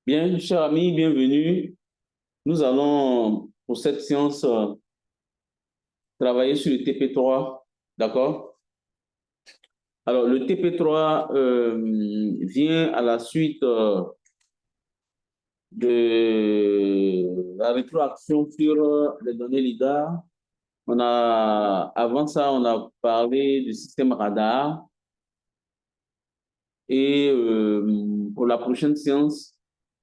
Bien, chers amis, bienvenue. Nous allons, pour cette séance, travailler sur le TP3, d'accord? Alors, le TP3 vient à la suite de la rétroaction sur les données LIDAR. Avant ça, on a parlé du système radar. Et pour la prochaine séance,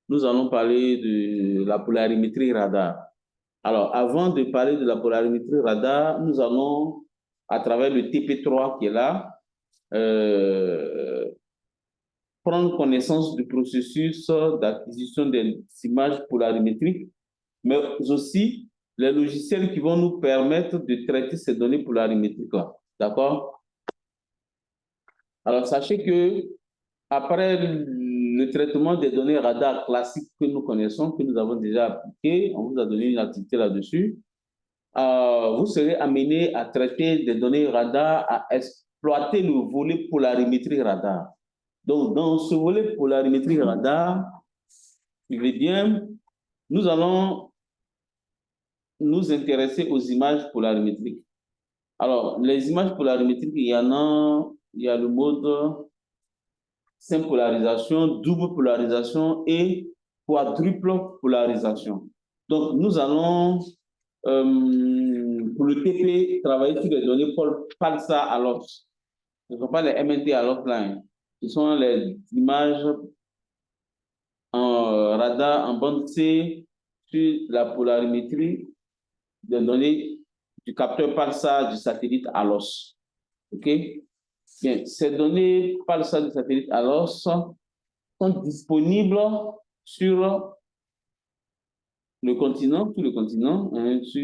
nous allons parler de la polarimétrie radar. Alors, avant de parler de la polarimétrie radar, nous allons, à travers le TP3 qui est là, prendre connaissance du processus d'acquisition des images polarimétriques, mais aussi les logiciels qui vont nous permettre de traiter ces données polarimétriques-là. D'accord? Alors, sachez que après le traitement des données radar classiques que nous connaissons, que nous avons déjà appliquées, on vous a donné une activité là-dessus, vous serez amené à traiter des données radar, à exploiter le volet polarimétrie radar. Donc, dans ce volet polarimétrie radar, suivez bien, nous allons nous intéresser aux images polarimétriques. Alors, les images polarimétriques, il y a le mode simple polarisation, double polarisation et quadruple polarisation. Donc, nous allons, pour le TP, travailler sur les données PALSA à l'os. Ce ne sont pas les MNT à l'offline. Ce sont les images en radar, en bande C, sur la polarimétrie des données du capteur PALSA du satellite à l'os. OK? Bien, ces données PALSA du satellite à l'os sont disponibles sur le continent, tout le continent, hein, sur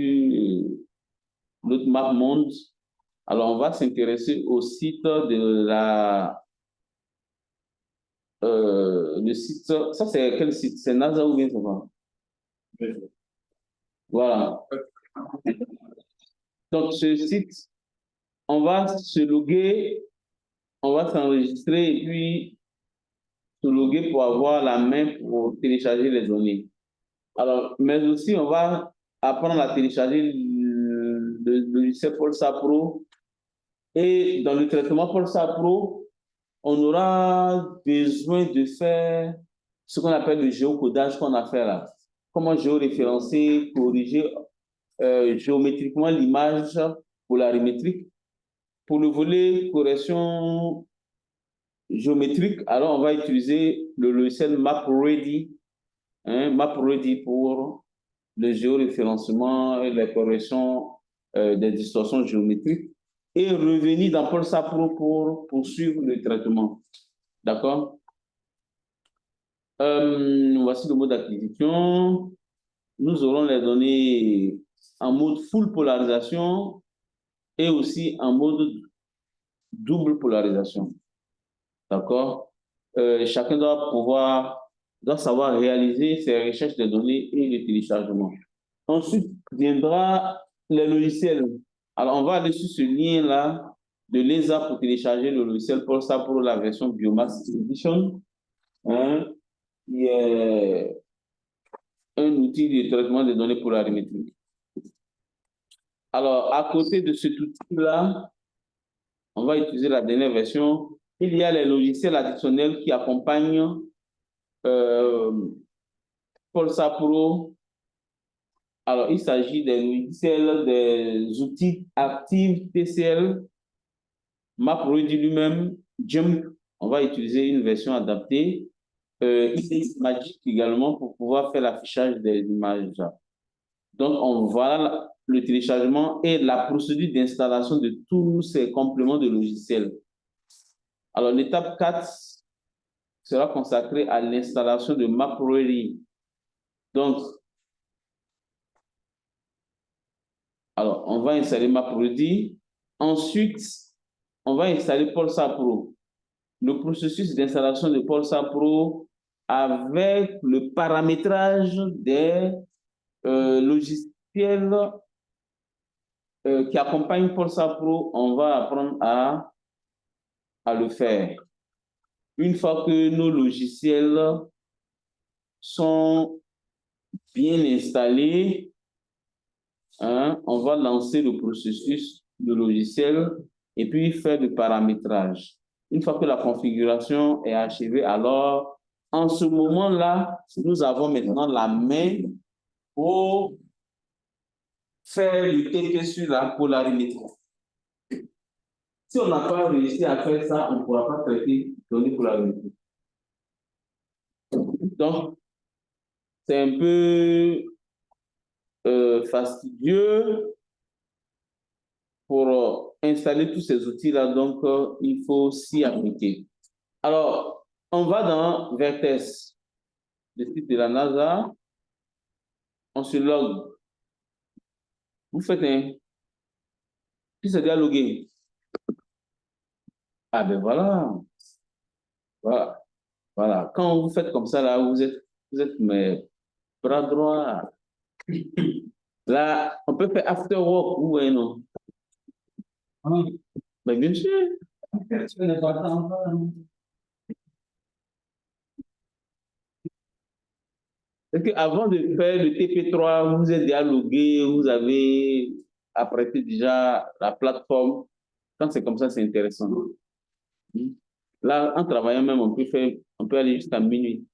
notre map monde. Alors, on va s'intéresser au site de le site, ça c'est quel site? C'est NASA ou bien ça va? Voilà. Donc, ce site, on va se loguer, on va s'enregistrer et puis se loguer pour avoir la main pour télécharger les données. Alors, mais aussi, on va apprendre à télécharger le logiciel Polsa Pro. Et dans le traitement Polsa Pro, on aura besoin de faire ce qu'on appelle le géocodage qu'on a fait là. Comment géoréférencer, corriger géométriquement l'image polarimétrique. Pour le volet correction géométrique, alors on va utiliser le logiciel MapReady, hein, MapReady pour le géoréférencement et la correction des distorsions géométriques et revenir dans Polsa Pro pour poursuivre le traitement. D'accord? Voici le mode d'acquisition. Nous aurons les données en mode full polarisation et aussi en mode double polarisation. D'accord? Chacun doit savoir réaliser ses recherches de données et le téléchargement. Ensuite viendra les logiciels. Alors, on va aller sur ce lien-là de l'ESA pour télécharger le logiciel Polsa pour la version Biomass Edition, hein, qui est un outil de traitement des données polarimétriques. Alors, à côté de cet outil-là, on va utiliser la dernière version. Il y a les logiciels additionnels qui accompagnent Polsa Pro. Alors, il s'agit des logiciels, des outils actifs TCL, MapReady lui-même, Jump. On va utiliser une version adaptée. Magic également pour pouvoir faire l'affichage des images. Donc, on voit le téléchargement et la procédure d'installation de tous ces compléments de logiciels. Alors, l'étape 4 sera consacrée à l'installation de MapReady. Donc, alors, on va installer MapReady. Ensuite, on va installer Polsa Pro. Le processus d'installation de Polsa Pro avec le paramétrage des logiciels qui accompagnent Polsa Pro, on va apprendre à le faire. Une fois que nos logiciels sont bien installés, hein, on va lancer le processus du logiciel et puis faire le paramétrage. Une fois que la configuration est achevée, alors, en ce moment-là, nous avons maintenant la main pour faire le TP sur la polarimétrie. Si on n'a pas réussi à faire ça, on ne pourra pas traiter données polarimétriques. Donc, c'est un peu fastidieux pour installer tous ces outils-là, donc il faut s'y appliquer. Alors, on va dans Vertex, le site de la NASA, on se log. Vous faites un... Qui s'est déjà logué? Ah ben voilà. Voilà. Voilà. Quand vous faites comme ça, là, vous êtes mes bras droits. Là, on peut faire after work ou non? Mais bien sûr. Parce qu'avant de faire le TP3, vous êtes déjà logué, vous avez apprêté déjà la plateforme. Quand c'est comme ça, c'est intéressant. Là, en travaillant même, on peut aller jusqu'à minuit.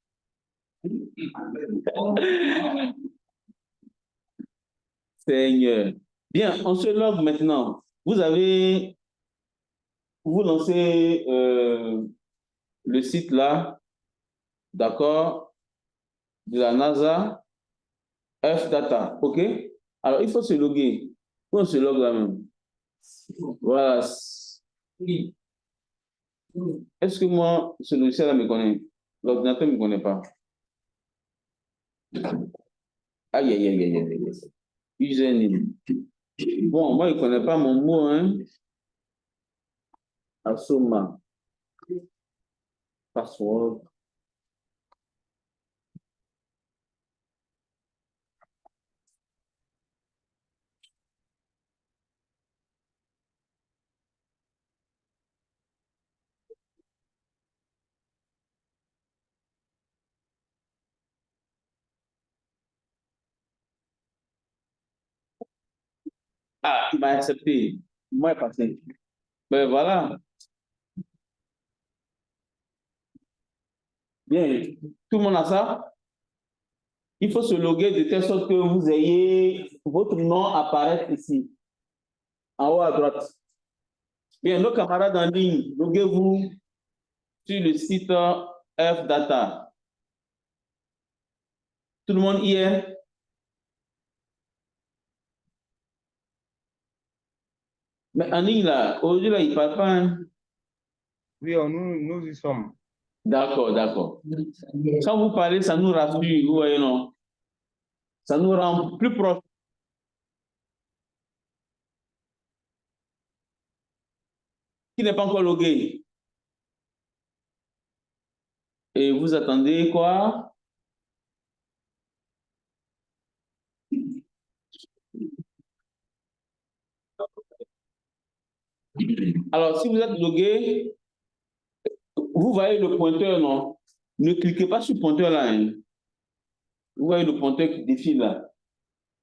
Seigneur. Bien, on se log maintenant. Vous lancez le site là, d'accord, de la NASA, Earth Data, ok? Alors, il faut se loguer. On se log là même. Voilà. Est-ce que moi, ce logiciel-là me connaît? L'ordinateur ne me connaît pas. Aïe, aïe, aïe, aïe, aïe. Username. Bon, moi, il ne connaît pas mon mot, hein. Asoma. Password. Ah, il m'a accepté. Moi, il est passé. Ben voilà. Bien. Tout le monde a ça? Il faut se loguer de telle sorte que vous ayez votre nom apparaître ici, en haut à droite. Bien, nos camarades en ligne, loguez-vous sur le site F-Data. Tout le monde y est? Mais en ligne, là, aujourd'hui, là, il ne parle pas. Hein? Oui, nous y sommes. D'accord, d'accord. Quand vous parlez, ça nous rassure, vous voyez, non? Ça nous rend plus proches. Qui n'est pas encore logué? Et vous attendez quoi? Alors, si vous êtes logué, vous voyez le pointeur, non? Ne cliquez pas sur le pointeur là. Hein. Vous voyez le pointeur qui défile là.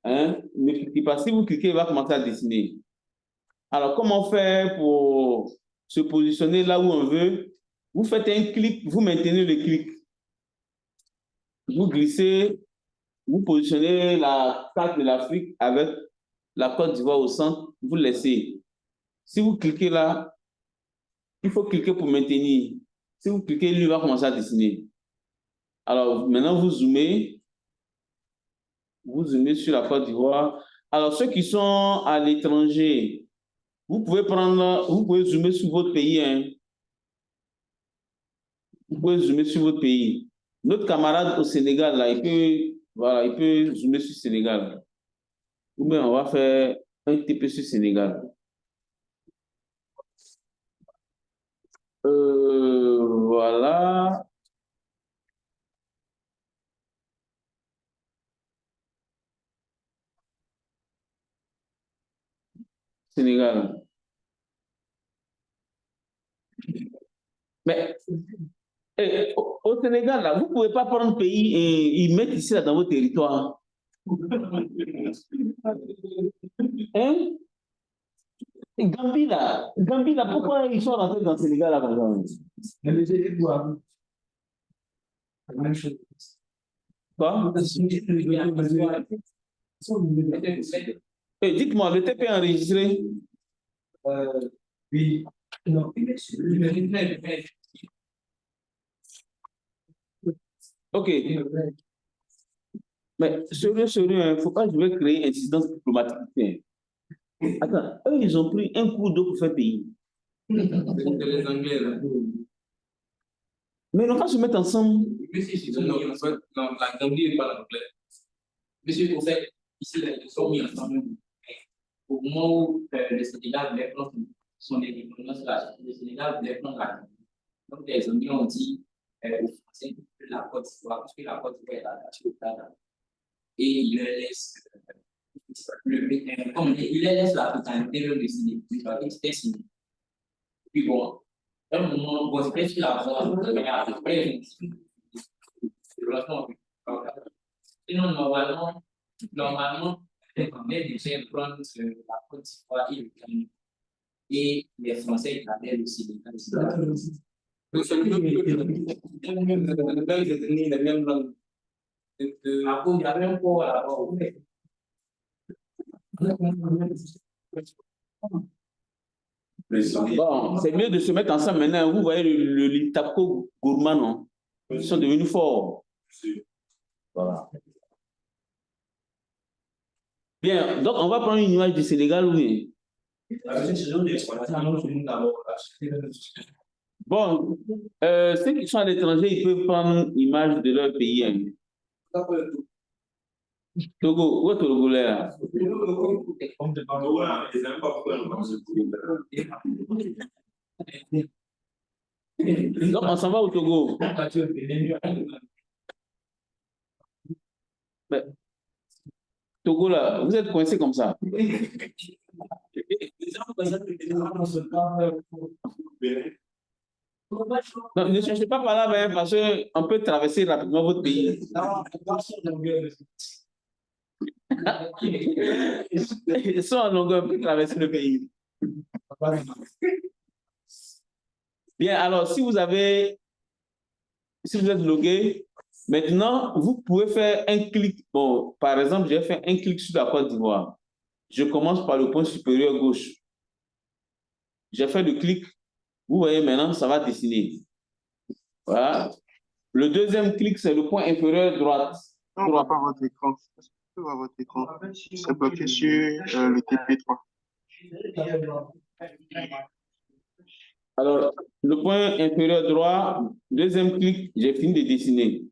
Hein? Ne cliquez pas. Si vous cliquez, il va commencer à dessiner. Alors, comment faire pour se positionner là où on veut? Vous faites un clic, vous maintenez le clic. Vous glissez, vous positionnez la carte de l'Afrique avec la Côte d'Ivoire au centre, vous laissez. Si vous cliquez là, il faut cliquer pour maintenir. Si vous cliquez, lui va commencer à dessiner. Alors, maintenant, vous zoomez sur la Côte d'Ivoire. Alors, ceux qui sont à l'étranger, vous pouvez zoomer sur votre pays. Hein. Vous pouvez zoomer sur votre pays. Notre camarade au Sénégal, là, il peut zoomer sur Sénégal. Ou bien on va faire un TP sur Sénégal. Voilà. Sénégal. Mais Et au Sénégal, là, vous ne pouvez pas prendre un pays et y mettre ici là, dans vos territoires. Hein? Gambie là, pourquoi ils sont rentrés dans le Sénégal là comme ça? Quoi? Dites-moi, le TP est enregistré? Oui. Non. Ok. Mais sérieux, il ne faut pas que je vais créer incidence diplomatique. Attends, eux, ils ont pris un coup d'eau pour faire pays. Les Anglais, là. Mais on va se mettre ensemble. Non, la Gambie n'est pas l'anglais. Monsieur le conseil, ici, ils sont mis ensemble. Au moment où le Sénégal voulait prendre son indépendance, le Sénégal voulait prendre la Gambie. Donc, les Anglais ont dit aux Français que la Côte d'Ivoire, parce que la Côte d'Ivoire est la et ils leur laissent il leur laisse la totalité de décider. C'était signé. Puis bon, à un moment, bon, c'était sur la voie, mais après, sinon, normalement, les Anglais devaient prendre la Côte d'Ivoire et le Cameroun. Et les Français ils avaient le Sénégal. Bon, c'est mieux de se mettre ensemble maintenant. Vous voyez le Litaco gourmand, non? Ils sont devenus forts. Voilà. Bien, donc on va prendre une image du Sénégal, oui. Bon, ceux qui sont à l'étranger, ils peuvent prendre une image de leur pays. Hein. Togo, où est Togo là? Donc on s'en va au Togo. Mais, Togo là, vous êtes coincé comme ça. Non, ne cherchez pas par là, parce qu'on peut traverser rapidement votre pays. Ils sont en longueur, on peut traverser le pays. Bien, alors, si vous êtes logué, maintenant, vous pouvez faire un clic. Bon, par exemple, j'ai fait un clic sur la Côte d'Ivoire. Je commence par le point supérieur gauche. J'ai fait le clic. Vous voyez maintenant, ça va dessiner. Voilà. Le deuxième clic, c'est le point inférieur droite. On ne voit pas votre écran. Est-ce que tu vois votre écran? C'est bloqué sur le TP3. Alors, le point inférieur droit, deuxième clic, j'ai fini de dessiner.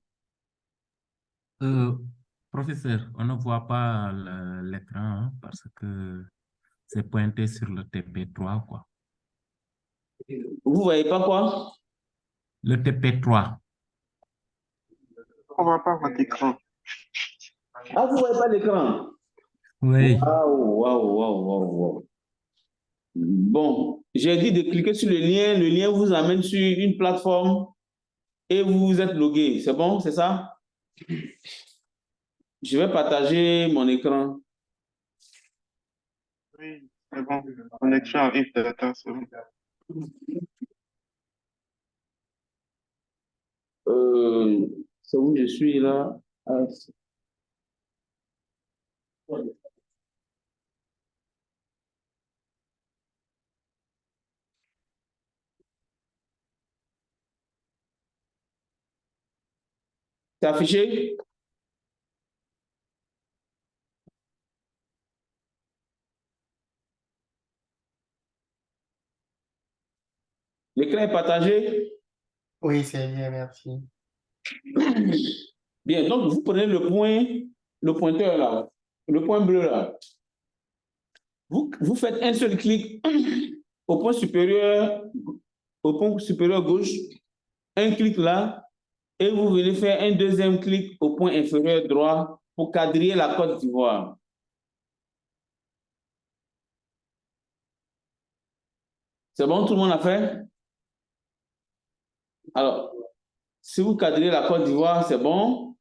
Professeur, on ne voit pas l'écran hein, parce que c'est pointé sur le TP3, quoi. Vous ne voyez pas quoi? Le TP3. On ne voit pas votre écran. Ah, vous ne voyez pas l'écran? Oui. Waouh. Bon, j'ai dit de cliquer sur le lien. Le lien vous amène sur une plateforme et vous êtes logué. C'est bon, c'est ça? Je vais partager mon écran. Oui, c'est bon. Connexion arrive data, c'est bon. C'est où je suis là? Ah, c'est affiché? L'écran est partagé? Oui, c'est bien, merci. Bien, donc vous prenez le pointeur là, le point bleu là. Vous faites un seul clic au point supérieur gauche, un clic là, et vous venez faire un deuxième clic au point inférieur droit pour quadriller la Côte d'Ivoire. C'est bon, tout le monde a fait? Alors, Si vous cadrez la Côte d'Ivoire, c'est bon.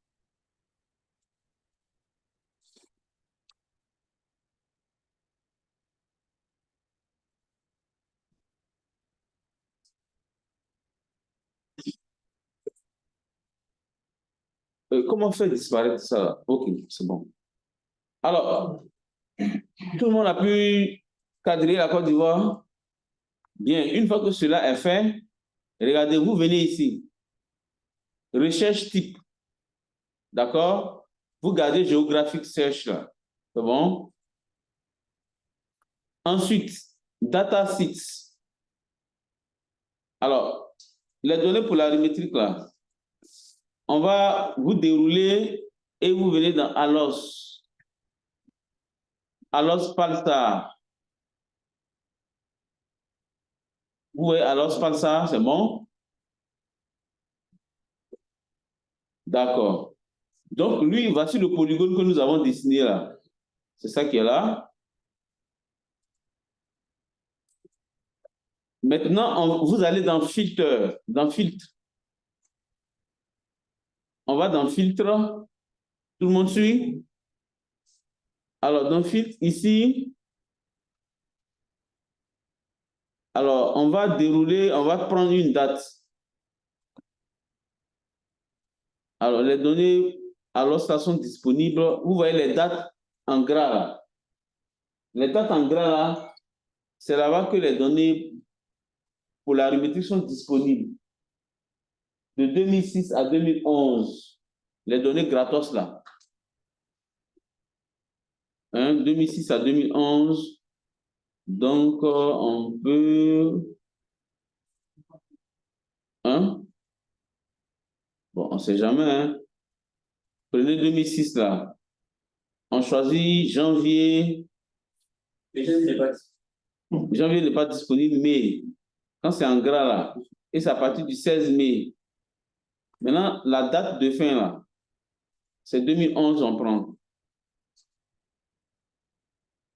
Comment faire disparaître ça? Ok, c'est bon. Alors, tout le monde a pu cadrer la Côte d'Ivoire? Bien, une fois que cela est fait, regardez, vous venez ici. Recherche type. D'accord? Vous gardez Geographic Search là. C'est bon? Ensuite, Data Sets. Alors, les données pour l'arithmétique là, on va vous dérouler et vous venez dans ALOS. ALOS Palsar. Vous voyez ALOS Palsar, c'est bon? D'accord. Donc, lui, voici le polygone que nous avons dessiné là. C'est ça qui est là. Maintenant, vous allez dans Filtre. Dans Filtre. On va dans Filtre. Tout le monde suit? Alors, dans Filtre, ici, alors, on va dérouler, on va prendre une date. Alors, les données, alors, ça sont disponibles. Vous voyez les dates en gras là. Les dates en gras là, c'est là-bas que les données pour l'arithmétique sont disponibles. De 2006 à 2011, les données gratos là. 2006 à 2011. Donc, on peut... Bon, on ne sait jamais. Hein? Prenez 2006 là. On choisit janvier. Janvier n'est pas disponible, mais quand c'est en gras là, et c'est à partir du 16 mai. Maintenant, la date de fin là, c'est 2011, on prend.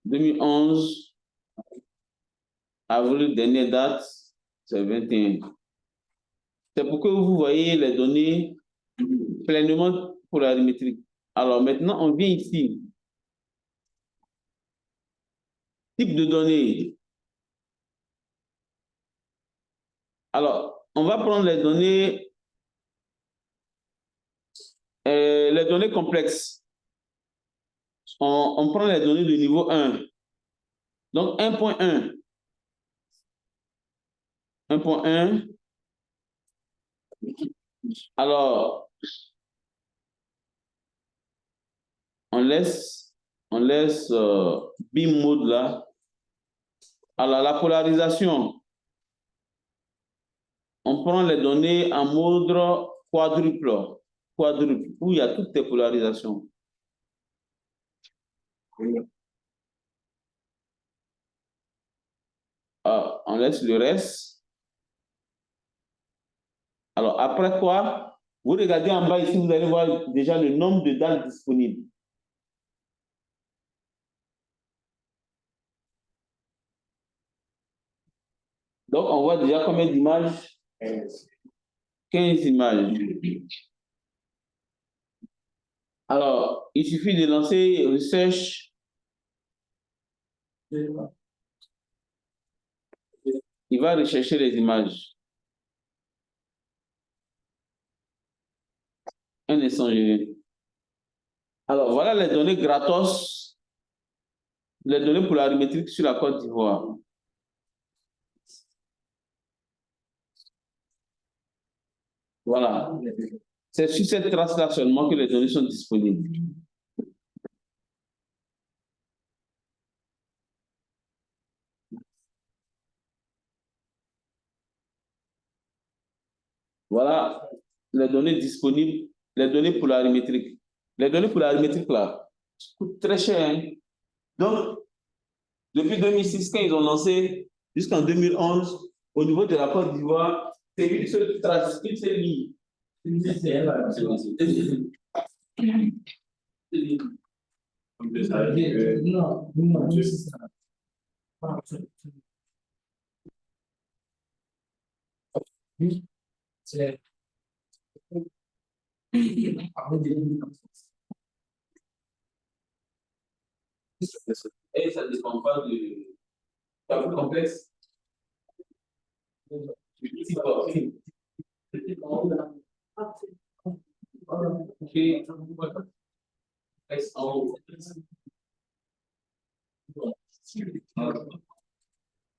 2011, avril, dernière date, c'est 21. C'est pour que vous voyez les données pleinement pour l'arithmétique. Alors maintenant, on vient ici. Type de données. Alors, on va prendre les données complexes. On prend les données de niveau 1. Donc, 1.1. 1.1. Alors, on laisse BIM mode là. Alors, la polarisation. On prend les données en mode quadruple, où il y a toutes les polarisations. On laisse le reste. Alors, après quoi, vous regardez en bas ici, vous allez voir déjà le nombre de dalles disponibles. Donc, on voit déjà combien d'images? 15 images. Alors, il suffit de lancer Research. Il va rechercher les images. Un instant, je viens. Alors, voilà les données gratos, les données pour l'arithmétique sur la Côte d'Ivoire. Voilà. C'est sur cette trace-là seulement que les données sont disponibles. Voilà les données disponibles, les données pour l'arithmétique. Les données pour l'arithmétique, là, coûtent très cher. Hein? Donc, depuis 2006, quand ils ont lancé, jusqu'en 2011, au niveau de la Côte d'Ivoire, c'est une seule trace, une seule ligne. Et ça ne dépend pas de... C'est plus complexe.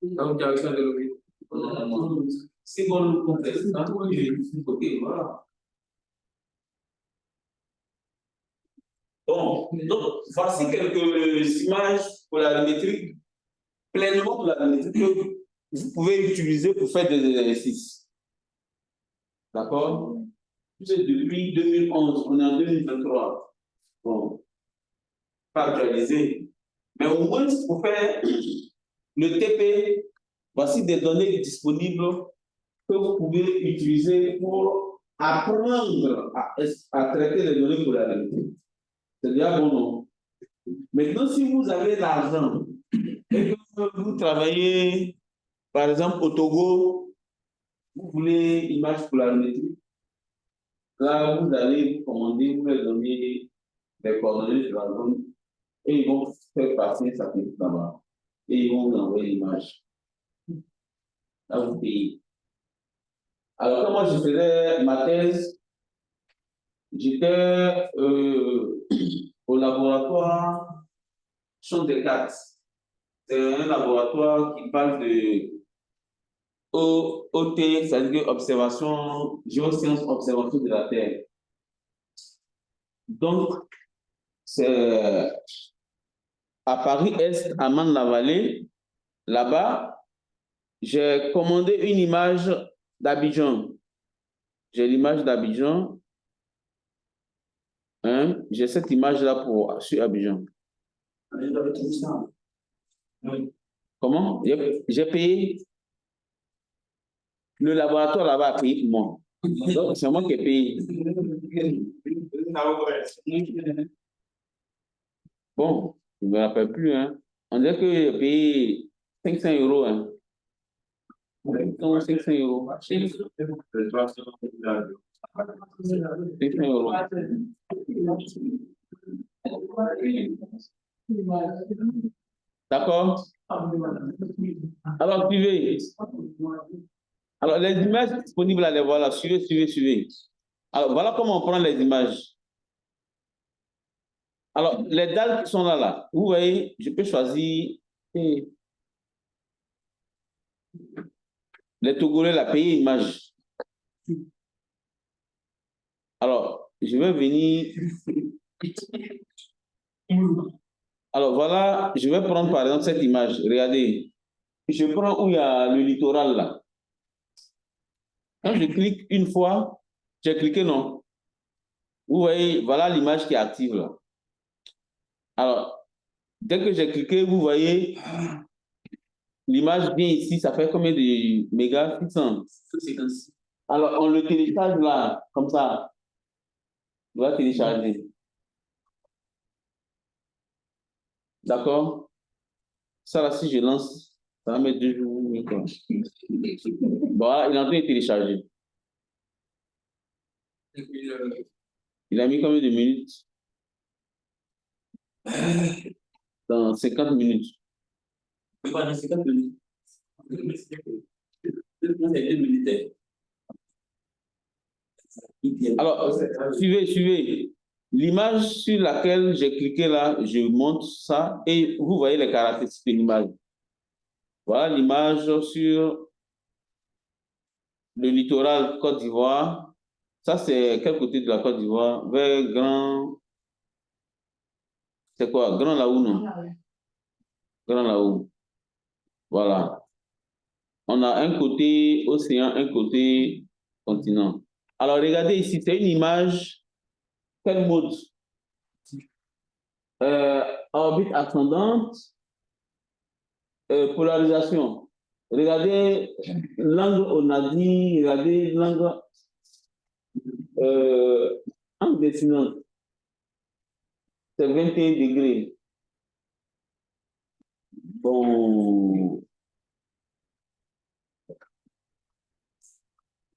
Donc, direction de l'objet. C'est bon, complexe. Ok, voilà. Bon, donc, voici quelques images polarimétriques, pleinement polarimétriques, que vous pouvez utiliser pour faire des exercices. D'accord? Depuis 2011, on est en 2023. Bon, pas actualisé. Mais au moins, pour faire le TP, voici des données disponibles que vous pouvez utiliser pour apprendre à traiter les données polarimétriques. C'est déjà bon, non? Maintenant, si vous avez l'argent et que vous travaillez, par exemple, au Togo, vous voulez image polarimétrique, là, vous allez vous commander, vous les donner les coordonnées de la zone et ils vont faire passer ça là-bas. Et ils vont vous envoyer l'image. Là, vous payez. Alors, quand moi je faisais ma thèse, j'étais au laboratoire Champ des Cartes. C'est un laboratoire qui parle de OT, c'est-à-dire observation, géosciences, observation de la Terre. Donc, c'est à Paris-Est, à Marne-la-Vallée, là-bas, j'ai commandé une image d'Abidjan. J'ai l'image d'Abidjan. Hein? J'ai cette image-là sur Abidjan. Comment? J'ai payé. Le laboratoire là-bas a payé pour moi. Donc, c'est moi qui ai payé. Bon, je ne me rappelle plus. Hein. On dirait que j'ai payé 500 euros. Hein. 500 euros. 500 euros. D'accord? Alors, suivez. Alors, les images disponibles, là, les voilà. Suivez, suivez, suivez. Alors, voilà comment on prend les images. Alors, les dalles qui sont là, vous voyez, je peux choisir les Togolais, la payer image. Alors, je vais venir. Alors, voilà, je vais prendre par exemple cette image. Regardez. Je prends où il y a le littoral là. Quand je clique une fois, j'ai cliqué non. Vous voyez, voilà l'image qui est active là. Alors, dès que j'ai cliqué, vous voyez, l'image vient ici, ça fait combien de mégas? 600. Alors, on le télécharge là, comme ça. On va télécharger. D'accord? Ça là, si je lance, ça va mettre 2 jours. Bon, il est en train de télécharger. Il a mis combien de minutes? Dans 50 minutes. Dans 50 minutes. Alors, suivez, suivez. L'image sur laquelle j'ai cliqué là, je monte ça et vous voyez les caractéristiques de l'image. Voilà l'image sur le littoral Côte d'Ivoire. Ça, c'est quel côté de la Côte d'Ivoire? Vers Grand... C'est quoi? Grand Laou, non? Grand Laou. Voilà. On a un côté océan, un côté continent. Alors, regardez ici, c'est une image. Quel mode? Orbite ascendante, polarisation. Regardez l'angle, on a dit, regardez l'angle angle dessinant. C'est 21 degrés. Bon.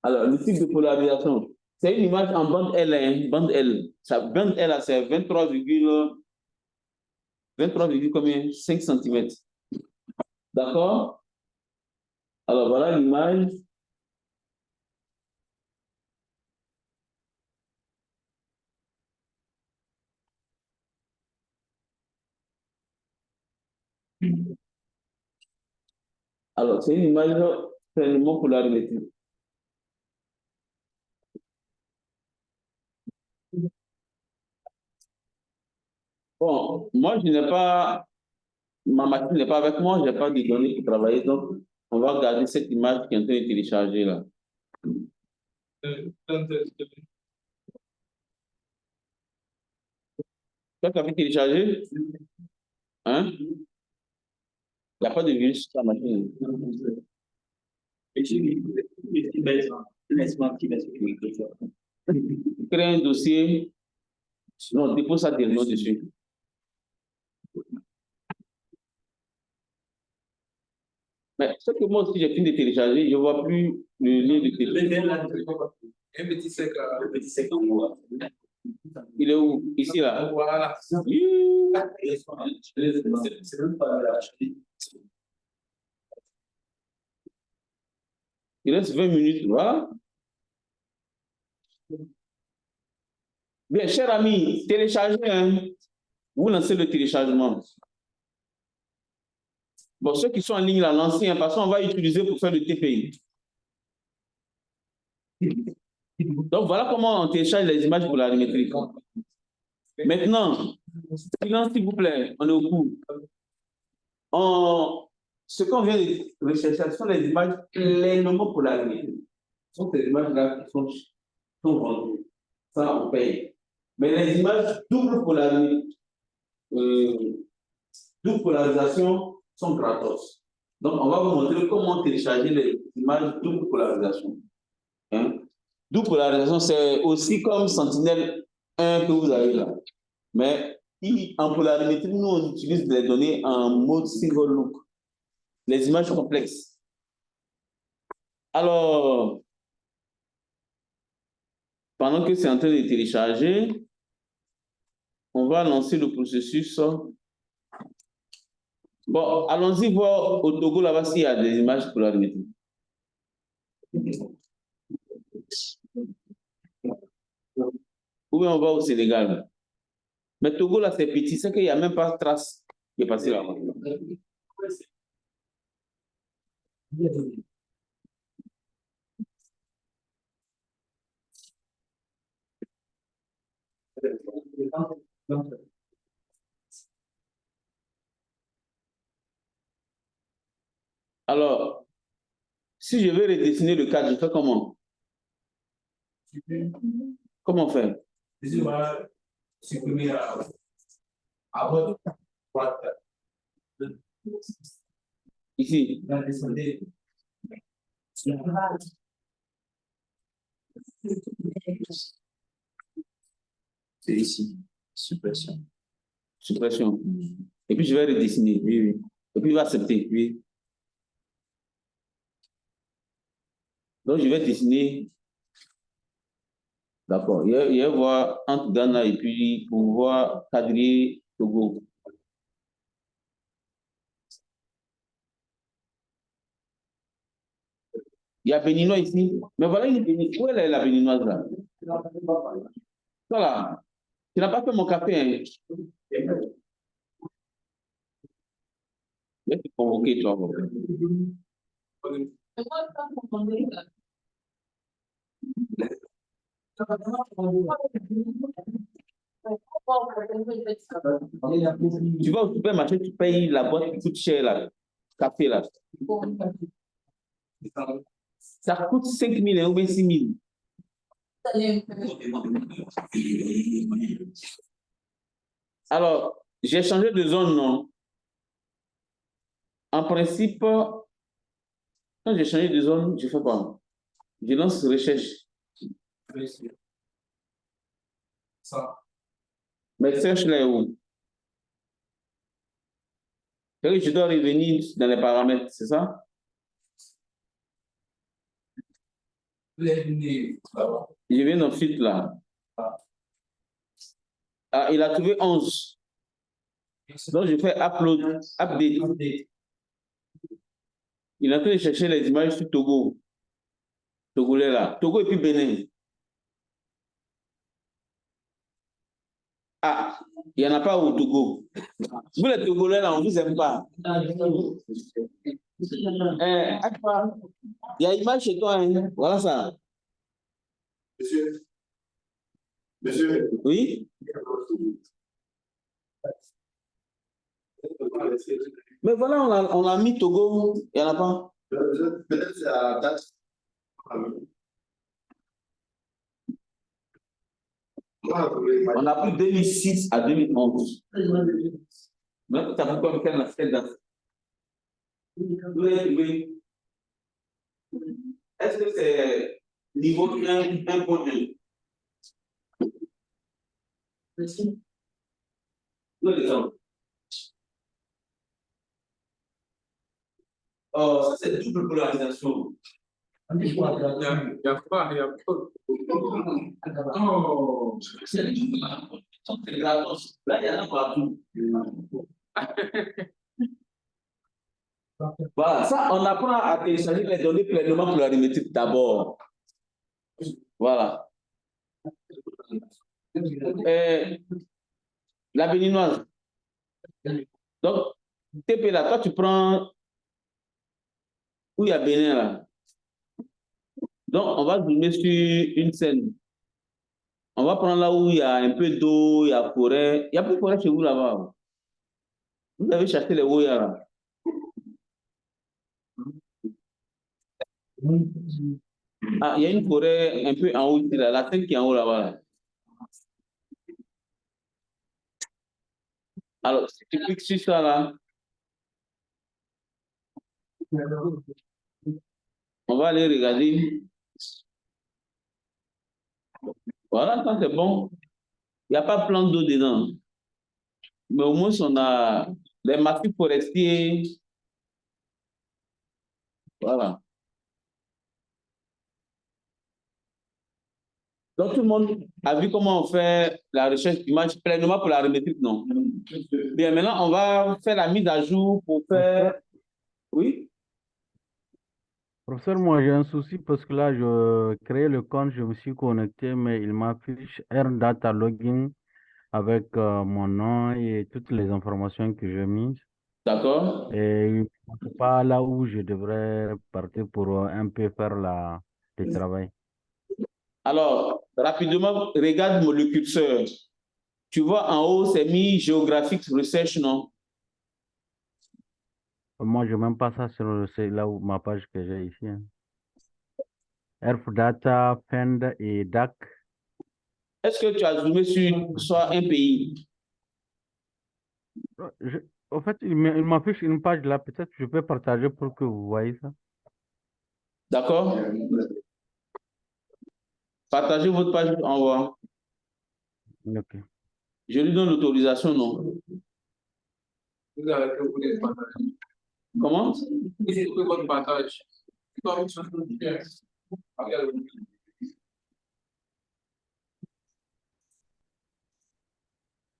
Alors, le type de polarisation, C'est une image en bande L, hein, bande L. Sa bande L, c'est 23,5 cm. D'accord? Alors, voilà l'image. Alors, c'est une image pleinement polarimétrique. Bon, moi, je n'ai pas, ma machine n'est pas avec moi, je n'ai pas de données pour travailler, donc on va regarder cette image qui est en train de télécharger là. Toi, tu as fait télécharger? Hein? Il n'y a pas de virus sur la machine. Crée un dossier. Non, dépose ça directement dessus. Mais ce que moi aussi j'ai fini de télécharger, je ne vois plus le lien de téléchargement. Un petit sec en moi. Il est où? Ici, là. Voilà. Il reste 20 minutes, voilà. Bien, cher ami, téléchargez, hein. Vous lancez le téléchargement. Bon, ceux qui sont en ligne, là, lancez, hein, parce qu'on va utiliser pour faire le TPI. Donc, voilà comment on télécharge les images pour la polarimétrique. Maintenant, silence, s'il vous plaît, on est au cours. Ce qu'on vient de rechercher, ce sont les images pleinement polarimétriques. Ce sont ces images-là qui sont vendues. Ça, on paye. Mais les images double polarisation sont gratos. Donc, on va vous montrer comment télécharger les images double polarisation. Hein? Double polarisation, c'est aussi comme Sentinel 1 que vous avez là. Mais en polarimétrie, nous, on utilise les données en mode single look. Les images complexes. Alors, pendant que c'est en train de télécharger, on va lancer le processus. Bon, allons-y voir au Togo là-bas s'il y a des images polarimétriques. Ou bien on va au Sénégal. Mais Togo là, c'est petit, c'est qu'il n'y a même pas de trace qui est passée là-bas. Alors, si je veux redessiner le cadre, je fais comment? Comment faire? Supprimer à votre droite. Ici. C'est ici. Suppression. Suppression. Et puis je vais redessiner. Oui, oui. Et puis il va accepter. Oui. Donc je vais dessiner. D'accord. Je vais voir entre Ghana et puis pour voir cadrer Togo. Il y a Béninois ici. Mais voilà une Béninoise. Où est la Béninoise là? Voilà. Tu n'as pas fait mon café. Hein? Je vais te convoquer, toi. Tu vas au supermarché, tu payes la boîte qui coûte cher là. Café là. Ça coûte 5 000 ou bien 6 000. Alors, j'ai changé de zone, non? En principe, quand j'ai changé de zone, je fais quoi? Je lance recherche. Ça. Mais cherche là où? Je dois revenir dans les paramètres, c'est ça? Je viens ensuite là. Ah, il a trouvé 11. Donc, je fais upload, update. Il est en train de chercher les images sur Togo. Togolais là. Togo et puis Bénin. Ah, il n'y en a pas au Togo. Vous les Togolais là, on ne vous aime pas. Akpa, il y a une image chez toi. Hein? Voilà ça. Monsieur. Oui? Mais voilà, on a mis Togo. Il n'y en a pas. Peut-être c'est à la date. On a pris 2006 à 2011. Mais ça fait comme quelle date? Oui. Est-ce que c'est niveau 1.2? Non, ça c'est double polarisation. Il n'y a pas. Oh, c'est gratos. Là, il y en a partout. Voilà, ça, on apprend à télécharger les données pleinement polarimétriques d'abord. Voilà. La béninoise. Donc, TP là, toi, tu prends où il y a Bénin là. Donc, on va zoomer sur une scène. On va prendre là où il y a un peu d'eau, il y a forêt. Il y a plus de forêt chez vous là-bas. Vous avez cherché les Ouya là. Ah, il y a une forêt un peu en haut ici là, la scène qui est en haut là-bas. Là. Alors, si tu cliques sur ça là, on va aller regarder. Voilà, ça c'est bon. Il n'y a pas plein d'eau dedans. Mais au moins, on a les massifs forestiers. Voilà. Donc, tout le monde a vu comment on fait la recherche d'image pleinement pour la remétrique, non? Bien, maintenant, on va faire la mise à jour pour faire... Oui? Professeur, moi j'ai un souci parce que là, je crée le compte, je me suis connecté, mais il m'affiche Earn Data Login avec mon nom et toutes les informations que j'ai mises. D'accord. Et il ne montre pas là où je devrais partir pour un peu faire le travail. Alors, rapidement, regarde le curseur. Tu vois en haut, c'est mis Geographic Research, non? Moi, je n'ai même pas ça sur là où ma page que j'ai ici. Hein. Earth Data, FEND et DAC. Est-ce que tu as zoomé sur soit un pays? En fait, il m'affiche une page là, peut-être que je peux partager pour que vous voyez ça. D'accord? Partagez votre page en haut. Ok. Je lui donne l'autorisation, non? Comment?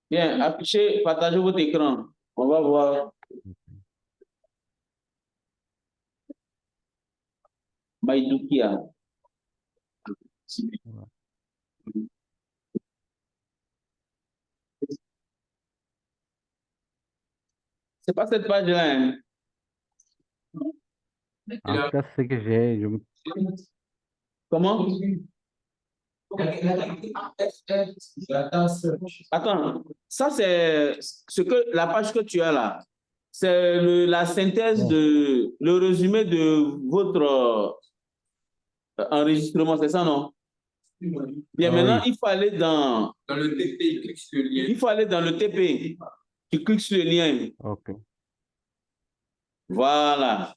Bien, affichez, partagez votre écran. On va voir. Maïdoukia. C'est pas cette page-là. Hein? En tout cas, c'est ce que j'ai. Comment? Attends, ça c'est ce que la page que tu as là. C'est la synthèse de le résumé de votre enregistrement, c'est ça, non? Bien, maintenant, Oui. il faut aller dans le TP, clique sur le lien. Il faut aller dans le TP. Tu cliques sur le lien. Ok. Voilà.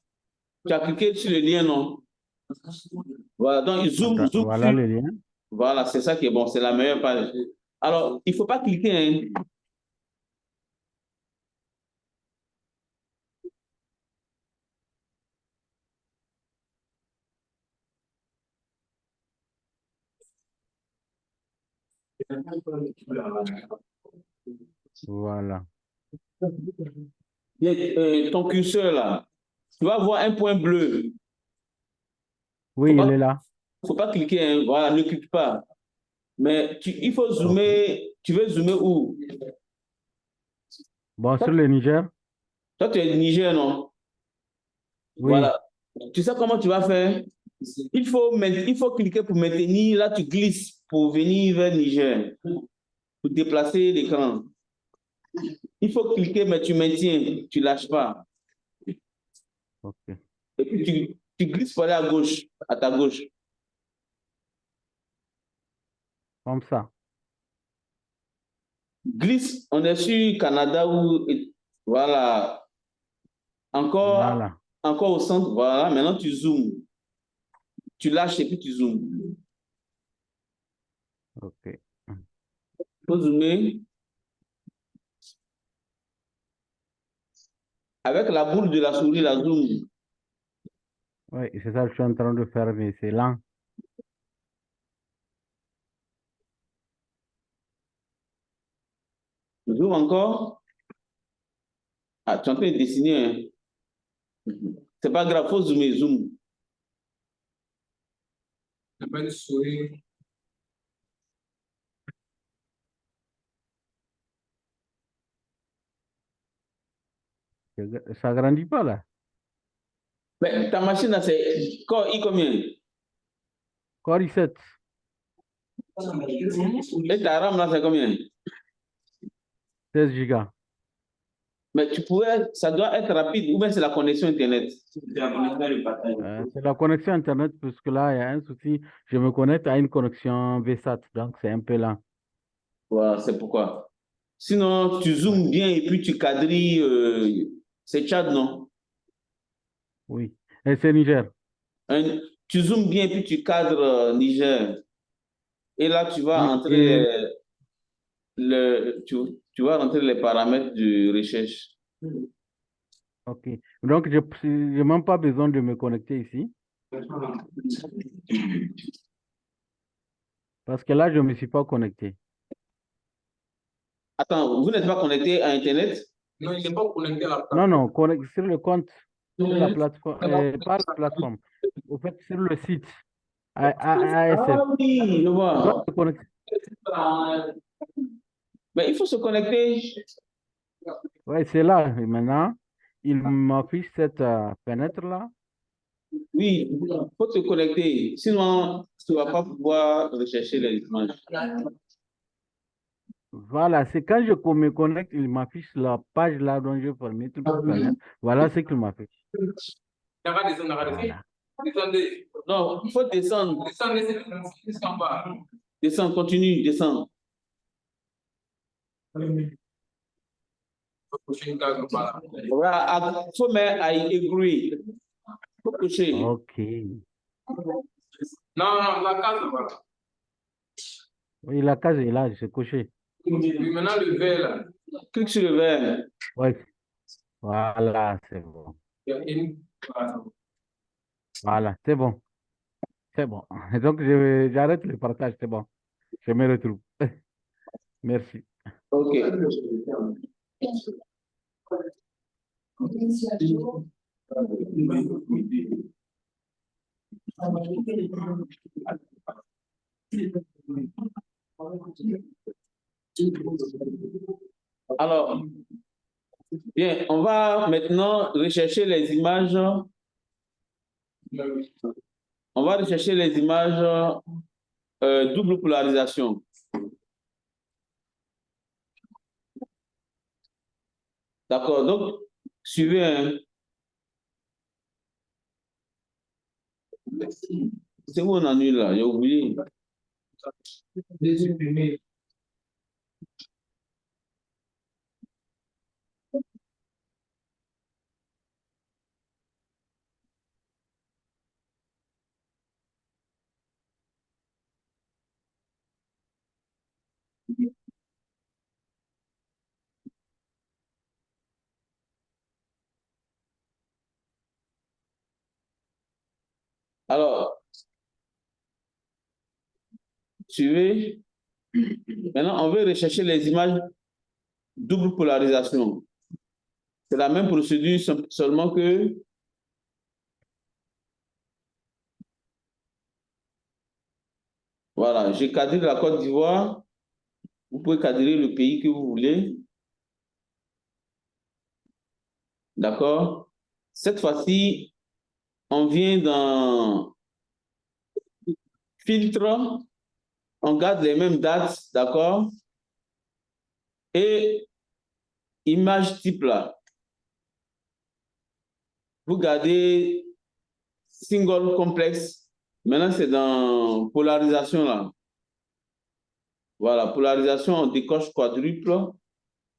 Tu as cliqué sur le lien, non? Voilà, donc zoom. Voilà le lien. Voilà, c'est ça qui est bon, c'est la meilleure page. Alors, il ne faut pas cliquer. Hein. Voilà. Ton curseur là, tu vas voir un point bleu. Oui, il est là. Faut pas cliquer, hein. Voilà, ne clique pas. Mais il faut zoomer. Tu veux zoomer où? Bon, sur le Niger? Toi, tu es Niger, non? Oui. Voilà. Tu sais comment tu vas faire? Il faut cliquer pour maintenir. Là, tu glisses pour venir vers Niger. Pour déplacer l'écran. Il faut cliquer, mais tu maintiens. Tu lâches pas. Ok. Et puis, tu glisses pour aller à gauche, à ta gauche. Comme ça. Glisse, on est sur Canada ou... Voilà. Voilà. Encore au centre, voilà. Maintenant, tu zoomes. Tu lâches et puis tu zoomes. Ok. Il faut zoomer. Avec la boule de la souris, la zoom. Oui, c'est ça que je suis en train de faire, mais c'est lent. Zoom encore. Ah, tu es en train de dessiner. Hein. C'est pas grave, faut zoomer, zoom. La belle souris. Ça grandit pas là. Mais ta machine, là, c'est Core i combien? Core i7. Et ta RAM, là, c'est combien? 16 gigas. Mais ça doit être rapide, ou bien c'est la connexion Internet. C'est la connexion Internet, puisque là, il y a un souci. Je me connecte à une connexion VSAT, donc c'est un peu lent. Voilà, c'est pourquoi. Sinon, tu Ouais. zoomes bien et puis tu quadrilles. C'est Tchad, non? Oui. Et c'est Niger. Tu zoomes bien et puis tu cadres Niger. Et là, tu vas Oui. entrer Et tu vas rentrer les paramètres de recherche. ok. Donc, je n'ai même pas besoin de me connecter ici. Parce que là, je ne me suis pas connecté. Attends, vous n'êtes pas connecté à Internet? Non, il n'est pas connecté à la Non, plateforme. non, sur le compte, sur la plateforme, pas la plateforme. Au fait, sur le site ASF. Ah oui, je Je dois vois. me connecter. Mais il faut se connecter. Oui, c'est là. Et maintenant, il m'affiche cette fenêtre-là. Oui, il faut te connecter. Sinon, tu ne vas pas pouvoir rechercher les images. Voilà, c'est quand je me connecte, il m'affiche la page là dont je formé tout à l'heure. Voilà ce qu'il m'affiche. Voilà. Descendez. Non, il faut descendre. Descendez jusqu'en bas. Descends, continue, descends. Il faut coucher une case par là. Il faut mettre I agree. Il faut coucher. Ok. Non, non, la case, voilà. Oui, la case est là, c'est coché. Oui, maintenant le vert là. Clique sur le vert. Oui. Voilà, c'est bon. Il y a une. Voilà. Voilà, c'est bon. C'est bon. Donc, j'arrête le partage, c'est bon. Je me retrouve. Merci. OK. Alors, bien, on va maintenant rechercher les images. On va rechercher les images double polarisation. D'accord, donc, suivez. Hein. C'est où on annule là? J'ai oublié. Désupprimer. Alors, suivez. Maintenant, on veut rechercher les images double polarisation. C'est la même procédure, seulement que voilà, j'ai cadré la Côte d'Ivoire. Vous pouvez cadrer le pays que vous voulez. D'accord? Cette fois-ci, on vient dans filtre, on garde les mêmes dates, d'accord? Et image type là. Vous gardez single complexe. Maintenant, c'est dans polarisation là. Voilà, polarisation, on décoche quadruple,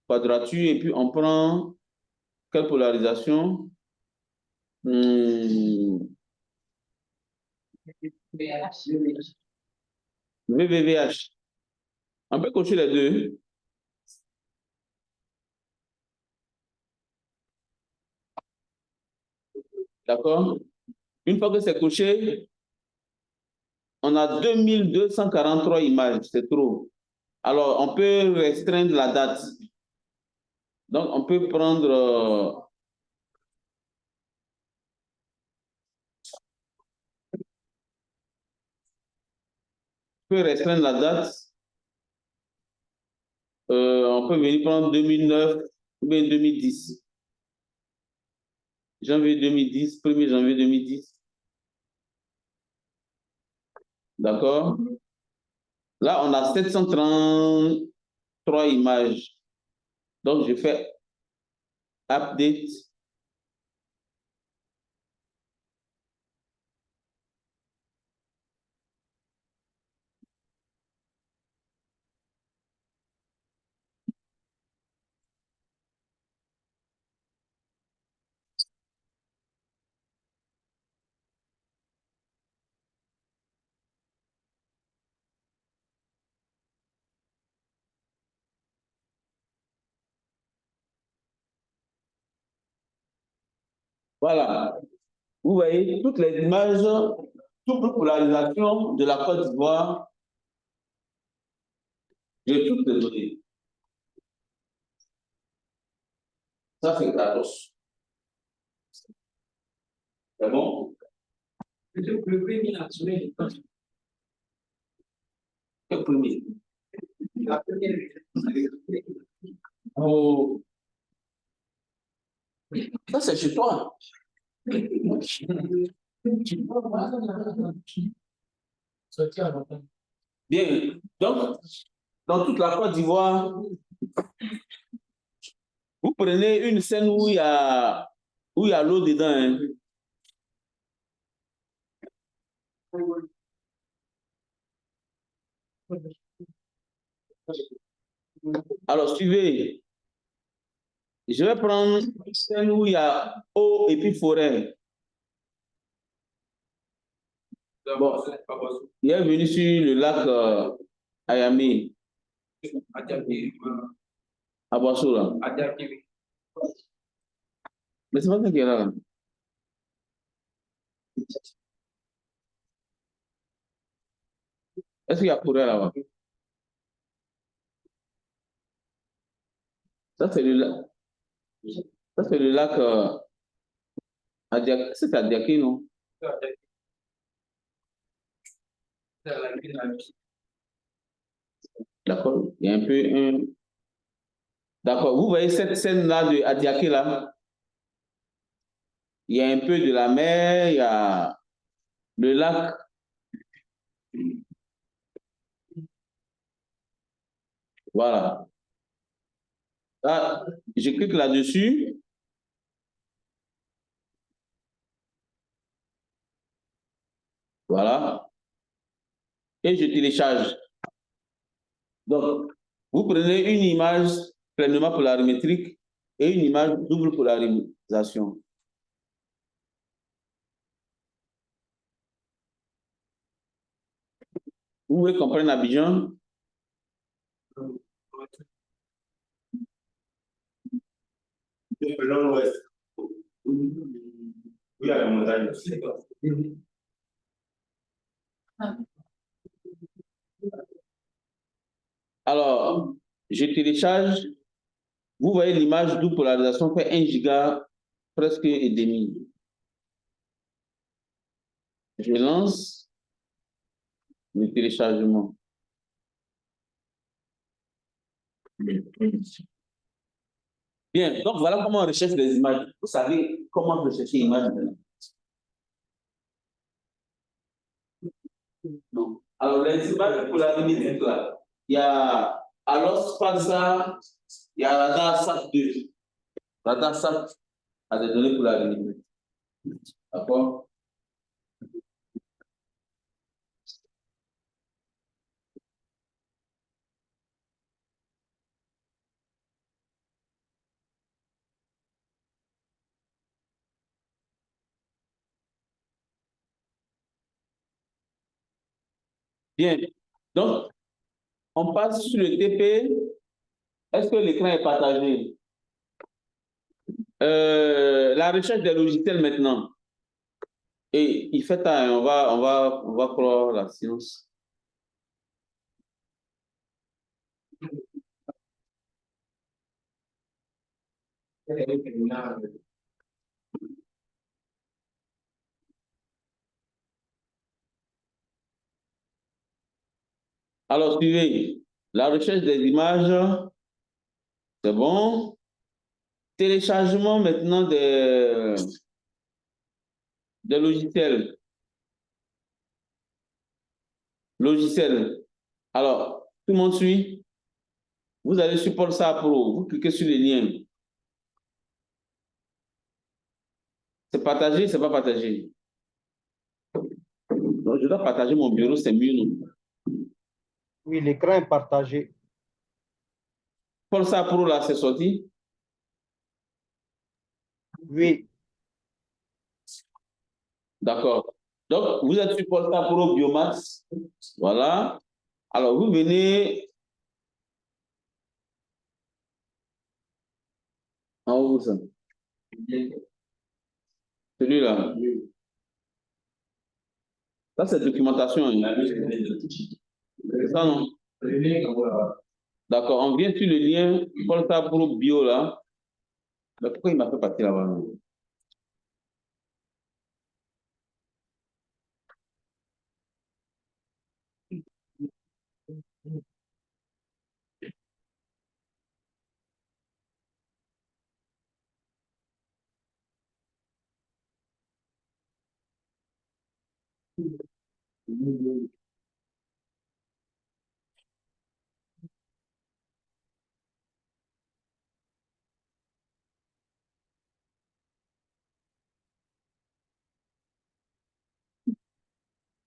quadrature, et puis on prend quelle polarisation? VVVH. On peut cocher les deux. D'accord? Une fois que c'est coché, on a 2243 images, c'est trop. Alors, on peut restreindre la date. Donc, on peut prendre... on peut restreindre la date. On peut venir prendre 2009 ou bien 2010. Janvier 2010, 1er janvier 2010. D'accord? Là, on a 733 images. Donc, je fais update. Voilà. Vous voyez toutes les images, toute polarisation de la Côte d'Ivoire. J'ai toutes les données. Ça, c'est gratos. C'est bon? Le premier national. Le premier. La première. Oh. Ça, c'est chez toi. Bien. Donc, dans toute la Côte d'Ivoire, vous prenez une scène où il y a l'eau dedans. Hein. Alors, suivez. Je vais prendre une scène où il y a eau et puis forêt. Bon, il est venu sur le lac Ayami. À Boisseau, là. Mais c'est pas ça qui est là. Est-ce qu'il y a forêt là-bas? Ça, c'est le lac. Ça, c'est le lac Adiak. C'est Adiaké, non? D'accord. Il y a un peu D'accord. Vous voyez cette scène-là de Adiaké, là? Il y a un peu de la mer, il y a le lac. Voilà. Là, je clique là-dessus. Voilà. Et je télécharge. Donc, vous prenez une image pleinement polarimétrique et une image double polarisation. Vous voulez qu'on prenne Abidjan? L'ouest. Oui, à la montagne. Alors, je télécharge. Vous voyez l'image double polarisation fait 1 giga presque et demi. Je lance le téléchargement. Bien, donc voilà comment on recherche les images. Vous savez comment rechercher une image maintenant. Non. Alors, les images pour la limite, là, il y a alors Sparsa, il y a Radar SAT 2. Radar SAT a des données pour la limite. D'accord? Bien. Donc, on passe sur le TP. Est-ce que l'écran est partagé? La recherche des logiciels maintenant. Et il fait temps, on va clore la séance. Alors, suivez. La recherche des images, c'est bon. Téléchargement maintenant des logiciels. Logiciels. Alors, tout le monde suit. Vous allez sur Polsa Pro. Vous cliquez sur les liens. C'est partagé, c'est pas partagé. Donc, je dois partager mon bureau, c'est mieux, non? Oui, l'écran est partagé. Polsa Pro, là, c'est sorti. Oui. D'accord. Donc, vous êtes sur Polsa Pro Biomax. Voilà. Alors, vous venez en haut, ça. Celui-là. Ça, c'est documentation. C'est ça, non? D'accord. On vient sur le lien Polsa Pro Bio, là. Mais pourquoi il m'a fait partir là-bas?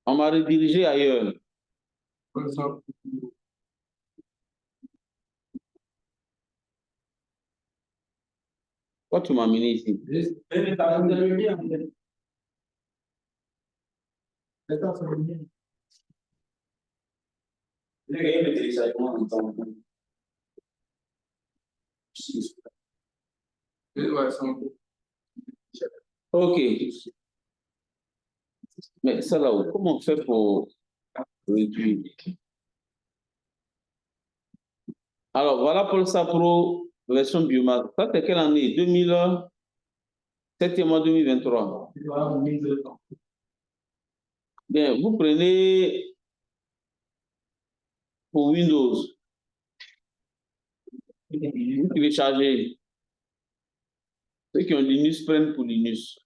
On m'a redirigé ailleurs. Pourquoi tu m'as amené ici? Ok. Mais ça là, comment on fait pour réduire? Alors, voilà Polsa Pro version Biomax. Ça, c'est quelle année? 7e mois 2023. Bien, vous prenez pour Windows. Vous téléchargez. Ceux qui ont Linux prennent pour Linux.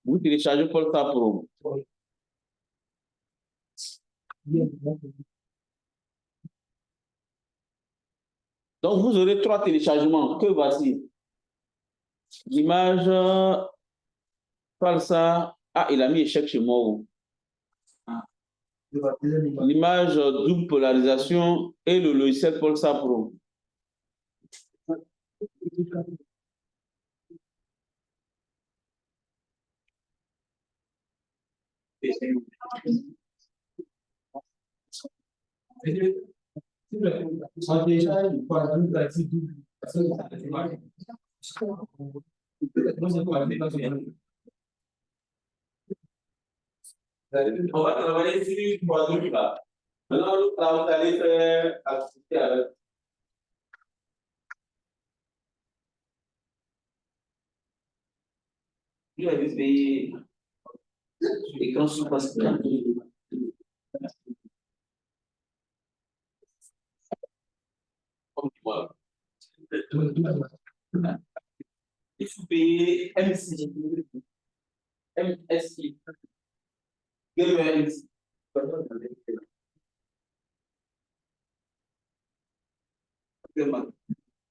Vous téléchargez Polsa Pro. Donc, vous aurez 3 téléchargements. Que voici. L'image Polsa. Ah, il a mis échec chez moi. L'image double polarisation et le logiciel Polsa Pro. On va travailler sur 3 trucs là. Maintenant, vous allez faire activité avec. Je vais essayer. L'écran se passe bien. Voilà. Il faut payer MSI. MSI. Quel est MSI?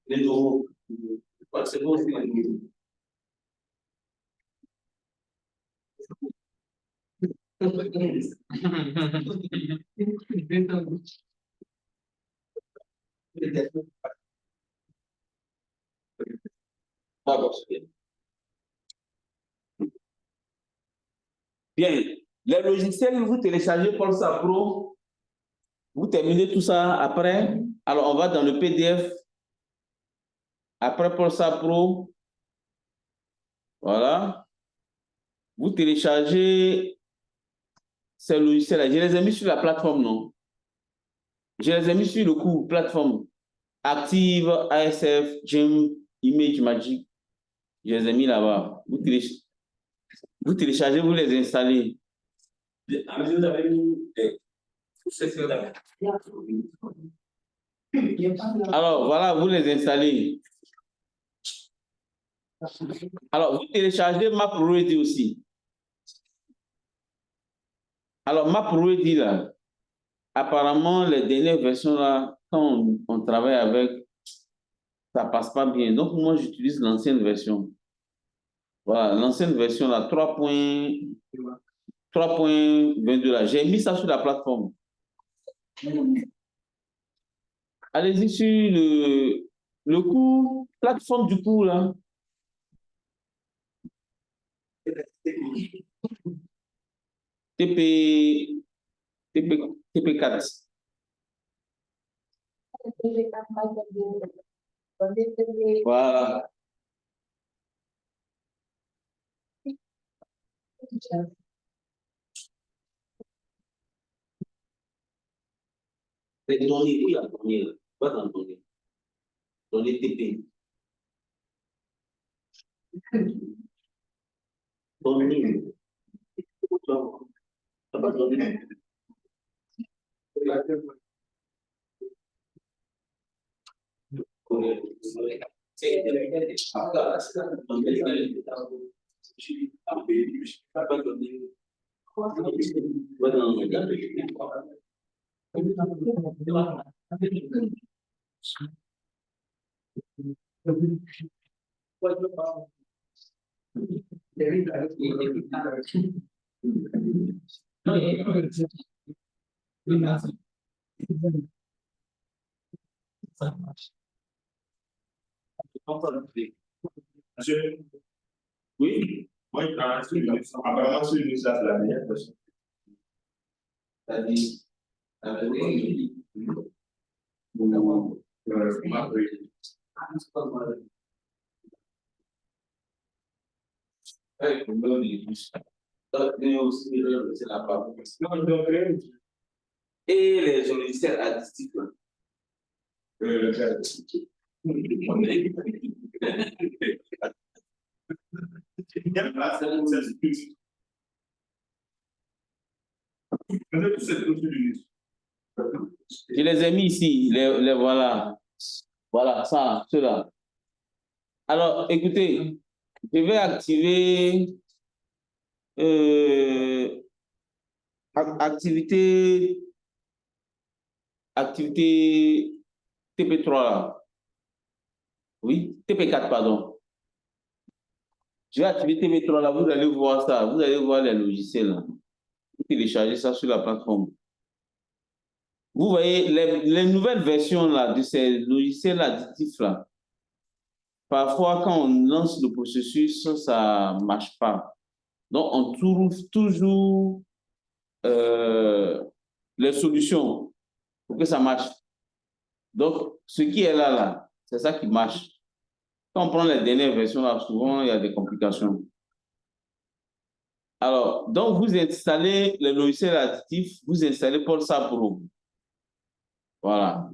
Les euros. C'est bon aussi les euros. Bien, les logiciels, vous téléchargez Polsa Pro, vous terminez tout ça après. Alors, on va dans le PDF. Après Polsa Pro, voilà. Vous téléchargez ces logiciels-là. Je les ai mis sur la plateforme, non? Je les ai mis sur le cours plateforme Active, ASF, Gem, Image Magic. Je les ai mis là-bas. Vous téléchargez, vous les installez. Alors, voilà, vous les installez. Alors, vous téléchargez MapReady aussi. Alors, MapReady, là, apparemment, les dernières versions, là, quand on travaille avec, ça passe pas bien. Donc, moi, j'utilise l'ancienne version. Voilà, l'ancienne version, là, 3.22, là. J'ai mis ça sur la plateforme. Allez-y sur le cours, plateforme du cours, là. TP4. Voilà. Les données, oui, la donnée, pas dans données. Données TP. Données. Ça va donner. Oui. Moi, je travaille sur Linux. Apparemment, sur Linux, là, c'est la meilleure version. C'est-à-dire, et les logiciels additifs. Je les ai mis ici, les voilà. Voilà, ça, ceux-là. Alors, écoutez, je vais activer activité TP3 là. Oui, TP4, pardon. Je vais activer TP3 là, vous allez voir ça, vous allez voir les logiciels là. Vous téléchargez ça sur la plateforme. Vous voyez, les nouvelles versions là, de ces logiciels additifs là, parfois quand on lance le processus, ça ne marche pas. Donc, on trouve toujours les solutions pour que ça marche. Donc, ce qui est là, c'est ça qui marche. Quand on prend les dernières versions là, souvent, il y a des complications. Alors, donc vous installez le logiciel additif, vous installez Polsa Pro. Voilà.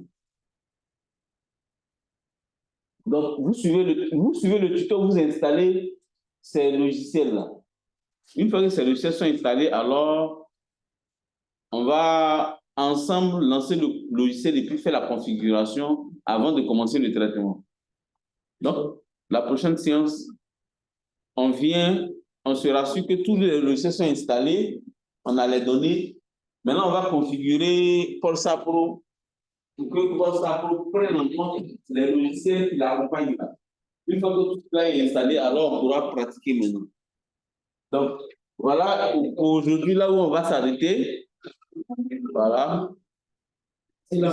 Donc, vous suivez le tuto, vous installez ces logiciels-là. Une fois que ces logiciels sont installés, alors on va ensemble lancer le logiciel et puis faire la configuration avant de commencer le traitement. Donc, la prochaine séance, on se rassure que tous les logiciels sont installés, on a les données. Maintenant, on va configurer Polsa Pro pour que Polsa Pro prenne en compte les logiciels qui l'accompagnent. Une fois que tout cela est installé, alors on pourra pratiquer maintenant. Donc, voilà aujourd'hui là où on va s'arrêter. Voilà. Donc,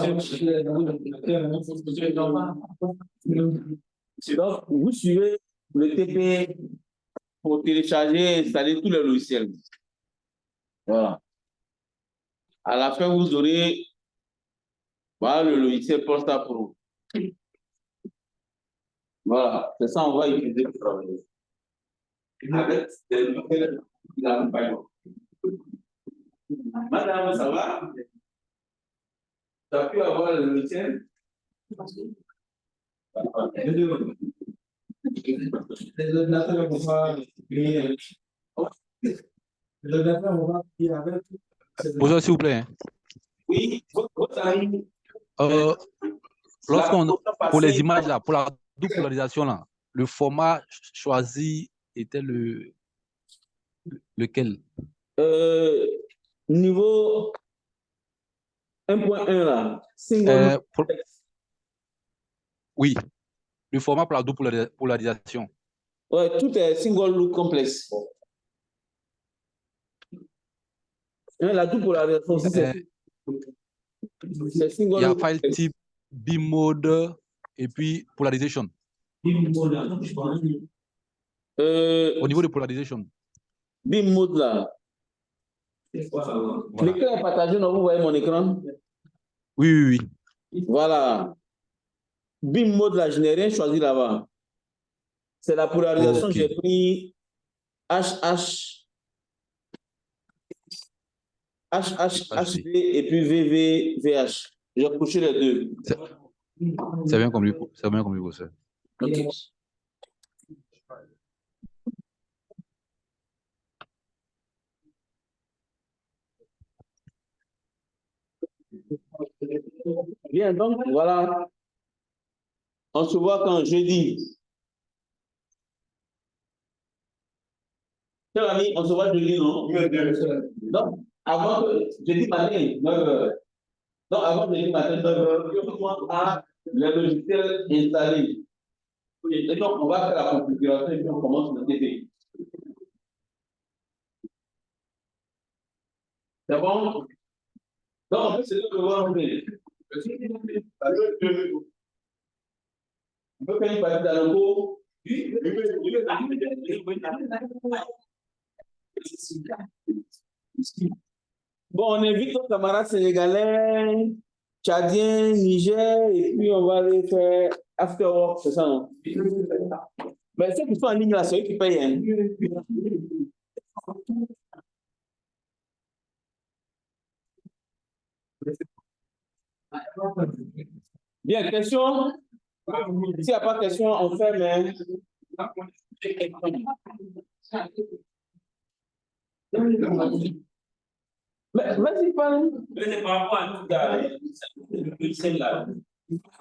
vous suivez le TP pour télécharger et installer tous les logiciels. Voilà. À la fin, vous aurez voilà, le logiciel Polsa Pro. Voilà, c'est ça, on va utiliser pour travailler. Avec des logiciels qui l'accompagnent. Madame, ça va? Tu as pu avoir le logiciel? Les ordinateurs, on va créer. Les ordinateurs, on va créer avec. Bonjour, s'il vous plaît. Oui, votre ami. Pour les images, là, pour la double polarisation, là, le format choisi était lequel? Niveau 1.1 là, single oui, le format pour la double polarisation. Ouais, tout est single look complexe. La double polarisation aussi, c'est single look. Il y a file type bimode et puis polarisation. Au niveau de polarisation. Bimode là. Voilà. L'écran est partagé, non, vous voyez mon écran? Oui. Voilà. Bimode là, je n'ai rien choisi là-bas. C'est la polarisation, okay. J'ai pris HV et puis VH. J'ai couché les deux. C'est bien comme lui, ça. Okay. Bien, donc voilà. On se voit quand jeudi. Cher ami, on se voit jeudi, non? Donc, avant jeudi matin, 9h. Donc, avant jeudi matin, 9h, je commence à le logiciel installé. Et donc, on va faire la configuration et puis on commence le TP. C'est bon? Donc, on peut se dire que voir on peut faire une partie dans le cours. Bon, on invite nos camarades sénégalais, tchadiens, Niger, et puis on va aller faire after work, c'est ça, non? Mais ceux qui sont en ligne là, c'est eux qui payent. Hein? Bien, question? S'il n'y a pas de question, on fait, mais. Vas-y, parle. C'est par rapport à nous, celle-là.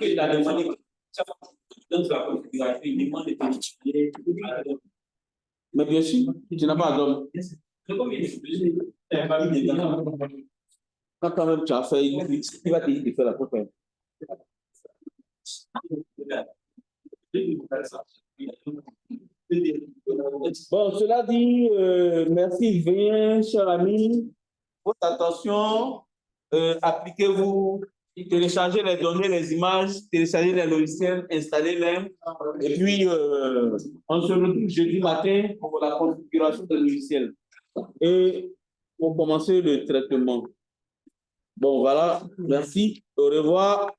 Il a demandé donc la configuration, il demande de particulier. Mais bien sûr, tu n'as pas d'homme. Quand même tu as fait, il va te dire de faire la propre. Bon, cela dit, merci bien, cher ami. Votre attention, appliquez-vous, téléchargez les données, les images, téléchargez les logiciels, installez-les. Et puis, on se retrouve jeudi matin pour la configuration des logiciels. Et pour commencer le traitement. Bon, voilà, merci, au revoir.